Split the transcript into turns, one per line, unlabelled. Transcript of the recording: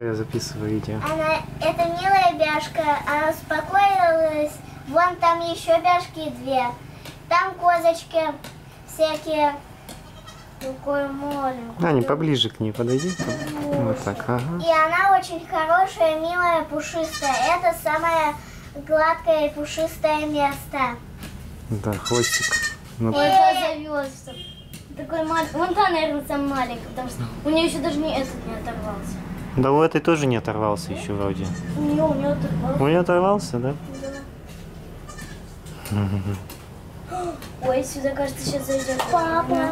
Я записываю видео.
Это милая бяшка, она успокоилась. Вон там еще бяшки две. Там козочки всякие. Такое маленькое.
Не поближе к ней подойди. Вот так, ага.
И она очень хорошая, милая, пушистая. Это самое гладкое и пушистое место.
Да, хвостик. Ну,
Ой, это завелся. Такой маленький. Вон та, наверное, самая маленькая, потому что у нее еще даже этот не оторвался.
да у этой тоже не оторвался еще вроде.
У нее оторвался.
У нее оторвался, да?
Ой, сюда, кажется, сейчас зайдет.
Папа.